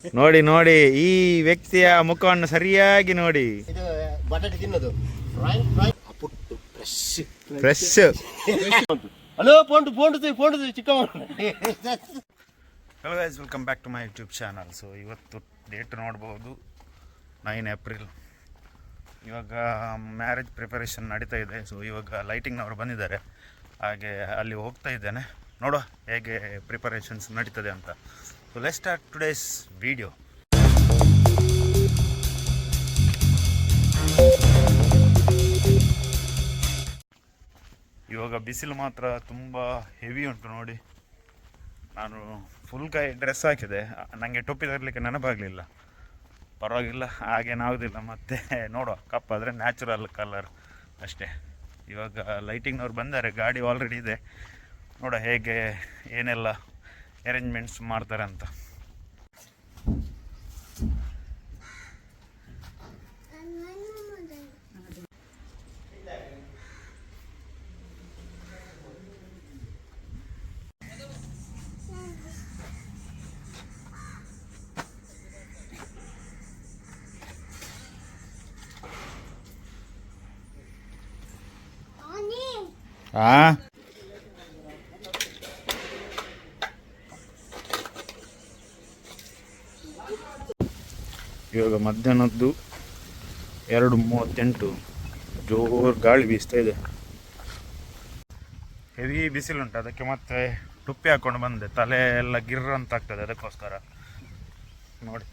ನೋಡಿ ನೋಡಿ ಈ ವ್ಯಕ್ತಿಯ ಮುಖವನ್ನು ಸರಿಯಾಗಿ ನೋಡಿ. ಇದು ಬಟಾಟೆ ತಿನ್ನೋದು ಪುಟ್ಟು ಫ್ರೆಶ್. ಹಲೋ ಪೋಂಡು ಚಿಕ್ಕ hello guys, welcome back to my YouTube channel. So ಇವತ್ತು ಡೇಟ್ ನೋಡ್ಬೋದು, 9 ಏಪ್ರಿಲ್. ಇವಾಗ ಮ್ಯಾರೇಜ್ ಪ್ರಿಪರೇಷನ್ ನಡೀತಾ ಇದೆ. ಸೊ ಇವಾಗ ಲೈಟಿಂಗ್ನವರು ಬಂದಿದ್ದಾರೆ, ಹಾಗೆ ಅಲ್ಲಿ ಹೋಗ್ತಾ ಇದ್ದೇನೆ. ನೋಡುವ ಹೇಗೆ ಪ್ರಿಪರೇಷನ್ಸ್ ನಡೀತದೆ ಅಂತ. So let's start today's video. ಇವಾಗ ಬಿಸಿಲು ಮಾತ್ರ ತುಂಬ ಹೆವಿ ಉಂಟು ನೋಡಿ. ನಾನು ಫುಲ್ ಕೈ ಡ್ರೆಸ್ ಹಾಕಿದೆ, ನನಗೆ ಟೊಪ್ಪಿ ತರಲಿಕ್ಕೆ ನೆನಪಾಗಲಿಲ್ಲ. ಪರವಾಗಿಲ್ಲ, ಹಾಗೇನಾಗೋದಿಲ್ಲ. ಮತ್ತು ನೋಡುವ, ಕಪ್ಪಾದರೆ ನ್ಯಾಚುರಲ್ ಕಲರ್ ಅಷ್ಟೇ. ಇವಾಗ ಲೈಟಿಂಗ್ನವ್ರು ಬಂದ್ದಾರೆ, ಗಾಡಿ ಆಲ್ರೆಡಿ ಇದೆ. ನೋಡುವ ಹೇಗೆ ಏನೆಲ್ಲ ಅರೇಂಜ್ಮೆಂಟ್ಸ್ ಮಾಡ್ತಾರೆ ಅಂತ. ಇವಾಗ ಮಧ್ಯಾಹ್ನದ್ದು 2:38, ಜೋರು ಗಾಳಿ ಬೀಸ್ತಾ ಇದೆ. ಹೆವಿ ಬಿಸಿಲುಂಟು, ಅದಕ್ಕೆ ಮತ್ತೆ ಟುಪ್ಪಿ ಹಾಕ್ಕೊಂಡು ಬಂದೆ. ತಲೆ ಎಲ್ಲ ಗಿರ್ರ ಅಂತ ಆಗ್ತದೆ, ಅದಕ್ಕೋಸ್ಕರ ನೋಡಿ.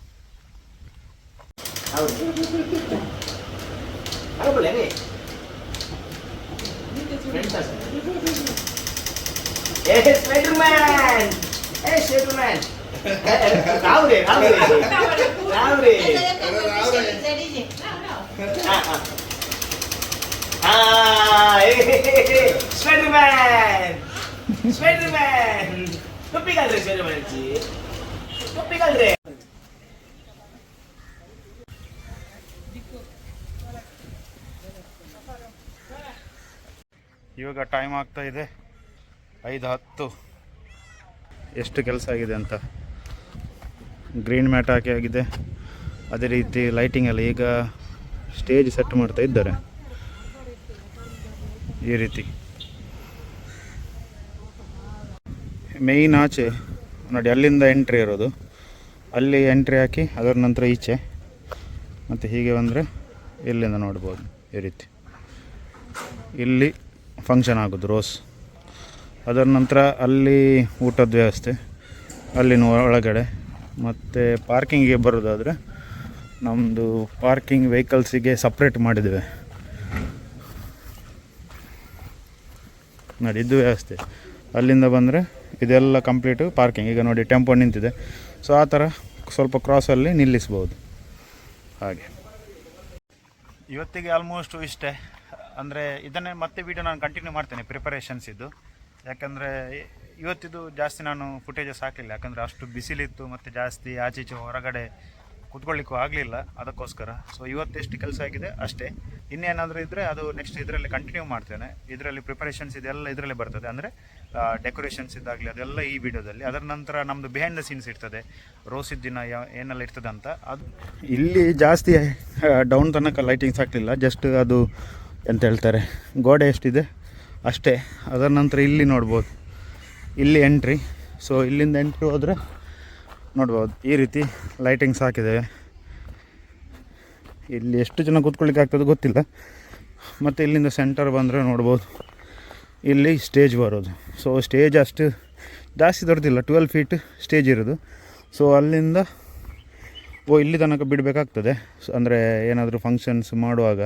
ಇವಾಗ ಟೈಮ್ ಆಗ್ತಾ ಇದೆ 5:10. ಎಷ್ಟು ಕೆಲಸ ಆಗಿದೆ ಅಂತ. ಗ್ರೀನ್ ಮ್ಯಾಟ್ ಹಾಕಿ ಆಗಿದೆ, ಅದೇ ರೀತಿ ಲೈಟಿಂಗ್ ಎಲ್ಲ. ಈಗ ಸ್ಟೇಜ್ ಸೆಟ್ ಮಾಡ್ತಾ ಇದ್ದಾರೆ ಈ ರೀತಿ. ಮೇಯ್ನ್ ಆಚೆ ನೋಡಿ, ಅಲ್ಲಿಂದ ಎಂಟ್ರಿ ಇರೋದು, ಅಲ್ಲಿ ಎಂಟ್ರಿ ಹಾಕಿ ಅದರ ನಂತರ ಈಚೆ, ಮತ್ತು ಹೀಗೆ ಬಂದರೆ ಇಲ್ಲಿಂದ ನೋಡ್ಬೋದು ಈ ರೀತಿ. ಇಲ್ಲಿ ಫಂಕ್ಷನ್ ಆಗೋದು ರೋಸ್. ಅದರ ನಂತರ ಅಲ್ಲಿ ಊಟದ ವ್ಯವಸ್ಥೆ, ಅಲ್ಲಿನ ಒಳಗಡೆ. ಮತ್ತು ಪಾರ್ಕಿಂಗಿಗೆ ಬರೋದಾದರೆ ನಮ್ಮದು ಪಾರ್ಕಿಂಗ್ ವೆಹಿಕಲ್ಸಿಗೆ ಸಪ್ರೇಟ್ ಮಾಡಿದ್ದೇವೆ ನೋಡಿ, ಇದು ವ್ಯವಸ್ಥೆ. ಅಲ್ಲಿಂದ ಬಂದರೆ ಇದೆಲ್ಲ ಕಂಪ್ಲೀಟು ಪಾರ್ಕಿಂಗ್. ಈಗ ನೋಡಿ ಟೆಂಪೋ ನಿಂತಿದೆ, ಸೊ ಆ ಥರ ಸ್ವಲ್ಪ ಕ್ರಾಸಲ್ಲಿ ನಿಲ್ಲಿಸ್ಬೋದು. ಹಾಗೆ ಇವತ್ತಿಗೆ ಆಲ್ಮೋಸ್ಟು ಇಷ್ಟೇ. ಅಂದರೆ ಇದನ್ನೇ ಮತ್ತೆ ವೀಡಿಯೋ ನಾನು ಕಂಟಿನ್ಯೂ ಮಾಡ್ತೇನೆ ಪ್ರಿಪರೇಷನ್ಸ್ ಇದ್ದು. ಯಾಕಂದರೆ ಇವತ್ತಿದು ಜಾಸ್ತಿ ನಾನು ಫುಟೇಜಸ್ ಹಾಕಲಿಲ್ಲ, ಯಾಕಂದರೆ ಅಷ್ಟು ಬಿಸಿಲಿತ್ತು ಮತ್ತು ಜಾಸ್ತಿ ಆಚೀಚೆ ಹೊರಗಡೆ ಕೂತ್ಕೊಳ್ಳಿಕ್ಕೂ ಆಗಲಿಲ್ಲ, ಅದಕ್ಕೋಸ್ಕರ. ಸೊ ಇವತ್ತೆಷ್ಟು ಕೆಲಸ ಆಗಿದೆ ಅಷ್ಟೇ. ಇನ್ನೇನಾದರೂ ಇದ್ದರೆ ಅದು ನೆಕ್ಸ್ಟ್ ಇದರಲ್ಲಿ ಕಂಟಿನ್ಯೂ ಮಾಡ್ತೇನೆ. ಇದರಲ್ಲಿ ಪ್ರಿಪರೇಷನ್ಸ್ ಇದೆಲ್ಲ ಇದರಲ್ಲೇ ಬರ್ತದೆ, ಅಂದರೆ ಡೆಕೋರೇಷನ್ಸ್ ಇದ್ದಾಗಲಿ ಅದೆಲ್ಲ ಈ ವಿಡಿಯೋದಲ್ಲಿ. ಅದರ ನಂತರ ನಮ್ಮದು ಬಿಹೈಂಡ್ ದ ಸೀನ್ಸ್ ಇರ್ತದೆ, ರೋಸಿದ ದಿನ ಏನೆಲ್ಲ ಇರ್ತದೆ ಅಂತ. ಅದು ಇಲ್ಲಿ ಜಾಸ್ತಿ ಡೌನ್ ತನಕ ಲೈಟಿಂಗ್ಸ್ ಹಾಕಲಿಲ್ಲ, ಜಸ್ಟ್ ಅದು ಎಂತ ಹೇಳ್ತಾರೆ, ಗೋಡೆ ಎಷ್ಟಿದೆ ಅಷ್ಟೇ. ಅದರ ನಂತರ ಇಲ್ಲಿ ನೋಡ್ಬೋದು, ಇಲ್ಲಿ ಎಂಟ್ರಿ. ಸೊ ಇಲ್ಲಿಂದ ಎಂಟ್ರಿ ಹೋದರೆ ನೋಡ್ಬೋದು ಈ ರೀತಿ ಲೈಟಿಂಗ್ಸ್ ಹಾಕಿದ್ದೇವೆ. ಇಲ್ಲಿ ಎಷ್ಟು ಜನ ಕೂತ್ಕೊಳ್ಳಿಕ್ಕೆ ಆಗ್ತದೆ ಗೊತ್ತಿಲ್ಲ. ಮತ್ತು ಇಲ್ಲಿಂದ ಸೆಂಟರ್ ಬಂದರೆ ನೋಡ್ಬೋದು, ಇಲ್ಲಿ ಸ್ಟೇಜ್ ಬರೋದು. ಸೊ ಸ್ಟೇಜ್ ಅಷ್ಟು ಜಾಸ್ತಿ ದೊಡ್ಡದಿಲ್ಲ, 12 ಫೀಟ್ ಸ್ಟೇಜ್ ಇರೋದು. ಸೊ ಅಲ್ಲಿಂದ ಇಲ್ಲಿ ತನಕ ಬಿಡಬೇಕಾಗ್ತದೆ. ಅಂದರೆ ಏನಾದರೂ ಫಂಕ್ಷನ್ಸ್ ಮಾಡುವಾಗ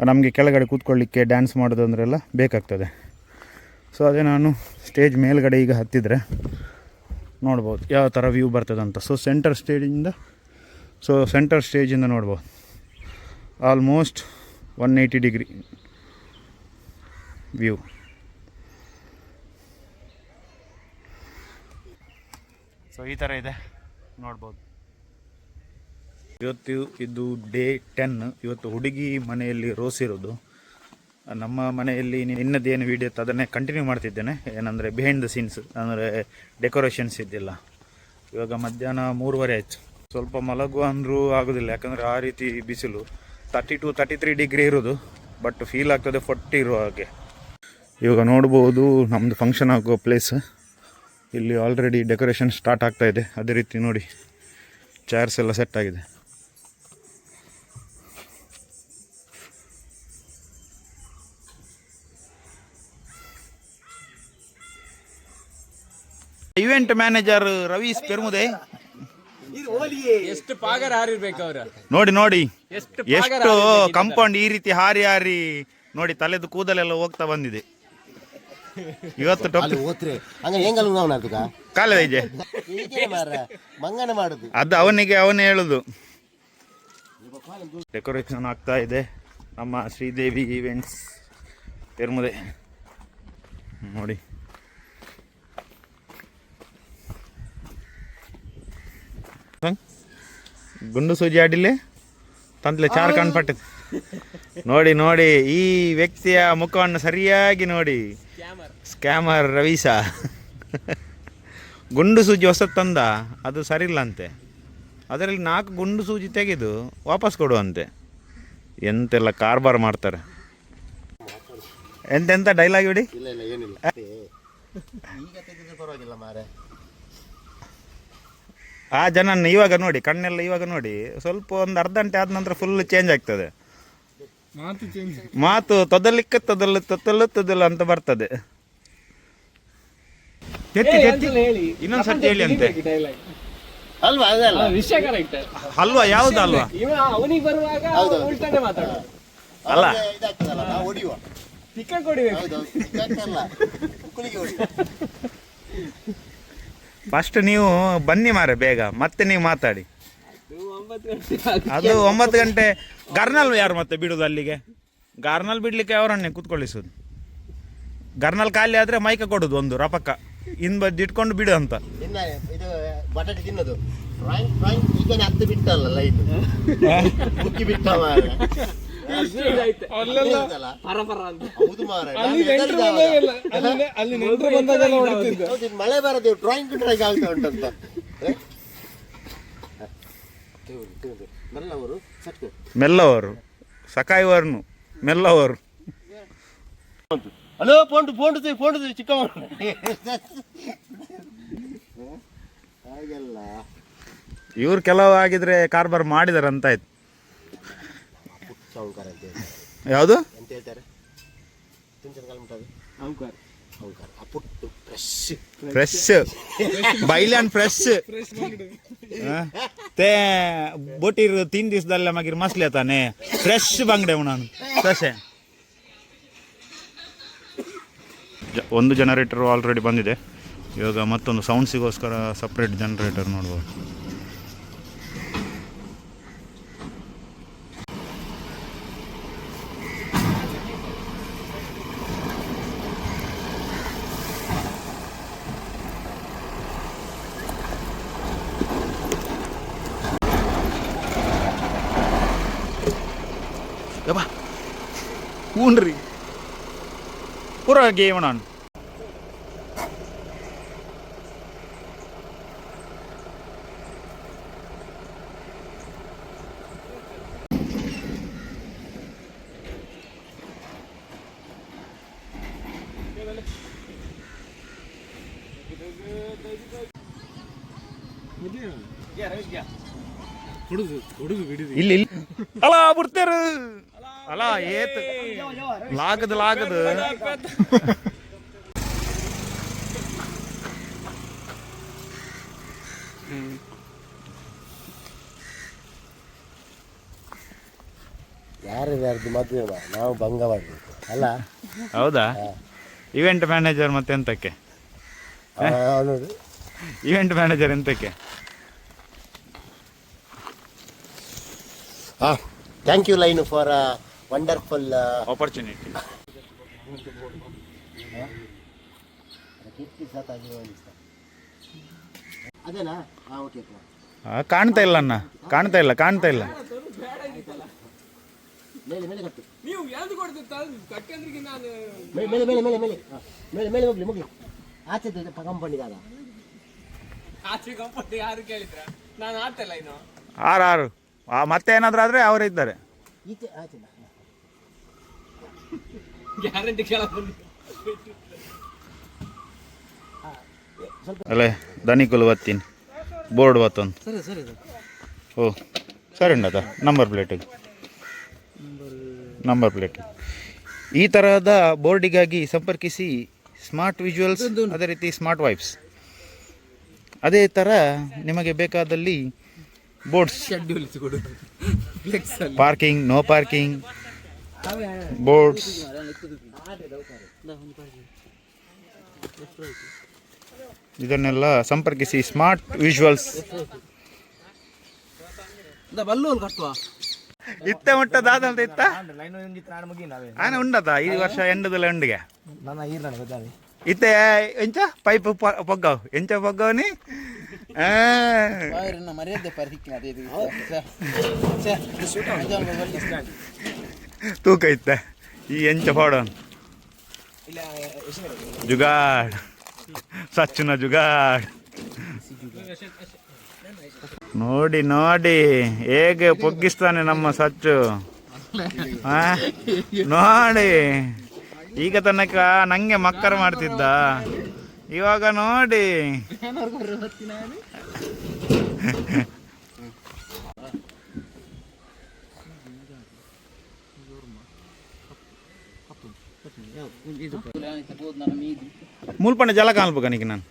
ನಮಗೆ ಕೆಳಗಡೆ ಕೂತ್ಕೊಳ್ಳಿಕ್ಕೆ ಡ್ಯಾನ್ಸ್ ಮಾಡೋದಂದ್ರೆಲ್ಲ ಬೇಕಾಗ್ತದೆ. ಸೊ ಅದೇ ನಾನು ಸ್ಟೇಜ್ ಮೇಲ್ಗಡೆ ಈಗ ಹತ್ತಿದರೆ ನೋಡ್ಬೋದು ಯಾವ ಥರ ವ್ಯೂ ಬರ್ತದಂತ. ಸೊ ಸೆಂಟರ್ ಸ್ಟೇಜಿಂದ ನೋಡ್ಬೋದು ಆಲ್ಮೋಸ್ಟ್ 180 ಡಿಗ್ರಿ ವ್ಯೂ. ಸೊ ಈ ಥರ ಇದೆ, ನೋಡ್ಬೋದು. ಇವತ್ತು ಇದು ಡೇ 10. ಇವತ್ತು ಹುಡುಗಿ ಮನೆಯಲ್ಲಿ ರೋಸ್ ಇರೋದು. ನಮ್ಮ ಮನೆಯಲ್ಲಿ ಇನ್ನದೇನು ವೀಡಿಯೋ ಇತ್ತು ಅದನ್ನೇ ಕಂಟಿನ್ಯೂ ಮಾಡ್ತಿದ್ದೇನೆ. ಏನಂದರೆ ಬಿಹೈಂಡ್ ದ ಸೀನ್ಸ್, ಅಂದರೆ ಡೆಕೋರೇಷನ್ಸ್ ಇದ್ದಿಲ್ಲ. ಇವಾಗ ಮಧ್ಯಾಹ್ನ 3:30 ಆಯಿತು. ಸ್ವಲ್ಪ ಮಲಗುವ ಅಂದರೂ ಆಗೋದಿಲ್ಲ, ಯಾಕಂದರೆ ಆ ರೀತಿ ಬಿಸಿಲು. 32-33 ಡಿಗ್ರಿ ಇರೋದು, ಬಟ್ ಫೀಲ್ ಆಗ್ತದೆ 40 ಇರುವ ಹಾಗೆ. ಇವಾಗ ನೋಡ್ಬೋದು ನಮ್ಮದು ಫಂಕ್ಷನ್ ಆಗೋ ಪ್ಲೇಸ್. ಇಲ್ಲಿ ಆಲ್ರೆಡಿ ಡೆಕೋರೇಷನ್ ಸ್ಟಾರ್ಟ್ ಆಗ್ತಾಯಿದೆ. ಅದೇ ರೀತಿ ನೋಡಿ ಚೇರ್ಸ್ ಎಲ್ಲ ಸೆಟ್ ಆಗಿದೆ. Event manager Ravish Permude. ಎಷ್ಟು ಪಾಗರ ಹಾರಿರ್ಬೇಕು ಅವ್ರ. ನೋಡಿ ಎಷ್ಟು ಕಂಪೌಂಡ್ ಈ ರೀತಿ ಹಾರಿ ಹಾರಿ ನೋಡಿ ತಲೆದು ಕೂದಲೆಲ್ಲ ಹೋಗ್ತಾ ಬಂದಿದೆ. ಇವತ್ತು ಕಾಲದೈಜೆ ಮಂಗನ ಮಾಡುದು ಅದು ಅವನೇ ಹೇಳುದು. ಡೆಕೋರೇಷನ್ ಆಗ್ತಾ ಇದೆ ನಮ್ಮ ಶ್ರೀದೇವಿ ಇವೆಂಟ್ಸ್ ಪೆರ್ಮುದೆ. ನೋಡಿ ಗುಂಡು ಸೂಜಿ ಆಡಿಲೆ ತಂತ್ಲೆ ಚಾರ್ ಕಾಣ್ಪಟ್ಟಿದೆ. ನೋಡಿ ಈ ವ್ಯಕ್ತಿಯ ಮುಖವನ್ನು ಸರಿಯಾಗಿ ನೋಡಿ. ಸ್ಕ್ಯಾಮರ್ ರವೀಶ ಗುಂಡು ಸೂಜಿ ಹೊಸದು ತಂದ, ಅದು ಸರಿಯಿಲ್ಲ ಅಂತೆ. ಅದರಲ್ಲಿ 4 ಗುಂಡು ಸೂಜಿ ತೆಗೆದು ವಾಪಸ್ ಕೊಡುವಂತೆ. ಎಂತೆಲ್ಲ ಕಾರ್ಬಾರ್ ಮಾಡ್ತಾರೆ. ಎಂತೆಂತ ಡೈಲಾಗ್ ಬಿಡಿ. ಇಲ್ಲ ಏನಿಲ್ಲ, ಈಗ ತೆಗೆದ್ರೆ ಪರವಾಗಿಲ್ಲ ಮಾರೆ. ಆ ಜನ ಇವಾಗ ನೋಡಿ, ಕಣ್ಣೆಲ್ಲ ಇವಾಗ ನೋಡಿ, ಸ್ವಲ್ಪ ಒಂದು ಅರ್ಧ ಗಂಟೆ ಆದ ನಂತರ ಫುಲ್ ಚೇಂಜ್ ಆಗ್ತದೆ. ಮಾತು ತೊದಲು ಅಂತ ಬರ್ತದೆ. ಇನ್ನೊಂದ್ಸರ್ತಿ ಹೇಳಿ ಅಂತೆ. ಅಲ್ವಾ ಅದಲ್ಲ ವಿಷಯ ಕರೆಕ್ಟ್ ಅಲ್ವಾ? ಯಾವ್ದು ಅಲ್ವಾ? ಅವನಿಗೆ ಬರುವಾಗ ಉಲ್ಟಾನೆ ಮಾತಾಡೋದು. ಅಲ್ಲ ಇದಾಗ್ತದಲ್ಲ, ನಾವು ಹೊಡಿಯುವ ಟಿಕ್ಕ ಕೊಡಿಬೇಕು. ಫಸ್ಟ್ ನೀವು ಬನ್ನಿ ಮಾರೆ ಬೇಗ, ಮತ್ತೆ ನೀವು ಮಾತಾಡಿ. ಅದು 9 ಗಂಟೆ. ಗರ್ನಲ್ ಯಾರು ಮತ್ತೆ ಬಿಡುದು ಅಲ್ಲಿಗೆ? ಗರ್ನಲ್ ಬಿಡ್ಲಿಕ್ಕೆ ಅವರನ್ನೇ ಕೂತ್ಕೊಳ್ಳಿಸೋದು. ಗರ್ನಲ್ ಖಾಲಿ ಆದ್ರೆ ಮೈಕ ಕೊಡುದು ಒಂದು ರಪಕ್ಕ, ಬದ್ದು ಇಟ್ಕೊಂಡು ಬಿಡು ಅಂತ. ಇನ್ನ ಇದು ಬಟಾಟೆ ತಿನ್ನೋದು ಈಗ 10 ಬಿಟ್ಟಲ್ಲ ಲೈನ್ ಮುಕ್ಕಿ ಬಿಟ್ಟ ಮಾರೆ. ಮಳೆ ಬರದೆ ಡ್ರಾಯಿಂಗ್ ಆಗ್ತಾ ಉಂಟಂತ. ಮೆಲ್ಲವರು ಸಕಾಯಿವರ್ನು ಮೆಲ್ಲವರು. ಹಲೋ ಫೋನ್ ಚಿಕ್ಕ ಹಾಗೆಲ್ಲ ಇವ್ರು ಕೆಲವು ಆಗಿದ್ರೆ ಕಾರ್ಬಾರ್ ಮಾಡಿದಾರೆ ಅಂತ ಆಯ್ತು. ಯಾವುದು ಎಂತ ಹೇಳ್ತಾರೆ? ಫ್ರೆಶ್ ಬೈಲ್ಯಾನ್ ಫ್ರೆಶ್ ತೇ ಬೋಟಿರ್ 3 ದಿವಸದಲ್ಲ ಮಗಿರ್ ಮಸ್ಲೆ ತಾನೆ ಫ್ರೆಶ್ ಬಂಗಡೆ ನಾನು ಫ್ರೆಶ್. ಒಂದು ಜನರೇಟರ್ ಆಲ್ರೆಡಿ ಬಂದಿದೆ. ಇವಾಗ ಮತ್ತೊಂದು ಸೌಂಡ್ಸಿಗೋಸ್ಕರ ಸಪ್ರೇಟ್ ಜನರೇಟರ್ ನೋಡ್ಬೋದು. ಹೂನ್ರಿ ಪೂರ ಗೇಮ್ ನಾನು. ಇಲ್ಲಿ ಅಲ್ಲ ಬಿಡ್ತಾರ ಅಲ್ಲ ಏತ್ ಲಾಗದು ಯಾರ್ದು ಮದುವೆ ನಾವು ಭಂಗ ಮಾಡಬೇಕು ಅಲ್ಲ? ಹೌದಾ? ಇವೆಂಟ್ ಮ್ಯಾನೇಜರ್ ಮತ್ತೆ ಎಂತಕ್ಕೆ? ಇವೆಂಟ್ ಮ್ಯಾನೇಜರ್ ಎಂತಕ್ಕೆ? Thank you line for wonderful opportunity. ಅದೇನಾ? ಓಕೆ. ಕಾಣ್ತಾ ಇಲ್ಲ ಅಣ್ಣ, ಕಾಣ್ತಾ ಇಲ್ಲ ಮೇಲೆ ಕಟ್ಟು. ನೀವು ಯಾವ್ದು ಕೊಡ್ತಿತ್ತು ಕಟ್ಟಂದ್ರಿಗೆ ನಾನು ಮೇಲೆ ಹೋಗ್ಲಿ ಆಚೆ ಕಂಪೌಂಡಿಗಾದ ಆಚೆ ಕಂಪೌಂಡ್ ಯಾರು ಕೇಳಿದ್ರ? ನಾನು ಆಡ್ತಲ್ಲ ಇನ್ನು 6 ಮತ್ತೆ ಏನಾದರೂ ಆದರೆ ಅವರೇ ಇದ್ದಾರೆ. ಈಚೆ ಆಚೆ ಗ್ಯಾರಂಟಿ ಕೇಳೋದು ಅಲ್ಲೇ ಧನಿಕುಲು ಬತ್ತೀನಿ ಬೋರ್ಡ್ ಬತ್ತೊಂದು ಸರಿ ಸರಿ ಓ ಸರಿ ಉಂಟದ ನಂಬರ್ ಪ್ಲೇಟ್ ಈ ತರಹದ ಬೋರ್ಡಿಗಾಗಿ ಸಂಪರ್ಕಿಸಿ ಸ್ಮಾರ್ಟ್ ವಿಜುವಲ್ಸ್, ಅದೇ ರೀತಿ ಸ್ಮಾರ್ಟ್ ವೈಪ್ಸ್. ಅದೇ ಥರ ನಿಮಗೆ ಬೇಕಾದಲ್ಲಿ ಬೋರ್ಡ್ಸ್, ಶೆಡ್ಯೂಲ್ ಕೊಡು ಫ್ಲೆಕ್ಸ್ ಅಲ್ಲಿ ಪಾರ್ಕಿಂಗ್, ನೋ ಪಾರ್ಕಿಂಗ್ ಬೋರ್ಡ್ಸ್, ಇದನ್ನೆಲ್ಲ ಸಂಪರ್ಕಿಸಿ ಸ್ಮಾರ್ಟ್ ವಿಜುವಲ್ಸ್. ಬಲ್ಲೂನ್ ಕಟ್ಟುವ ಇತ್ತ ಮುಟ್ಟದಾದಂತ ಇತ್ತ ಆನೆ ಉಂಡದ ಈ ವರ್ಷ ಎಂಡದಲ್ಲ ಉಂಡಿಗೆ ಇತ್ತೆ ಎಂಚ ಪೈಪ್ ಪೊಗ್ಗವು ಎಂಚ ಪೊಗ್ಗವನಿ ತೂಕ ಇತ್ತ ಈ ಎಂಚ ಪಾಡೋನ್ ಜುಗಾಡ್ ಸಚ್ಚುನ ಜುಗಾಡ್. ನೋಡಿ ನೋಡಿ ಹೇಗೆ ಪೊಗ್ಗಿಸ್ತಾನೆ ನಮ್ಮ ಸಚ್ಚು. ನೋಡಿ ಈಗ ತನಕ ನಂಗೆ ಮಕ್ಕರ್ ಮಾಡ್ತಿದ್ದ, ಇವಾಗ ನೋಡಿ ಮುಲ್ಪಂಡ ಜಲ ಕಾಣ್ಬೇಕ ನಿಕ್ಕೆ ನಾನು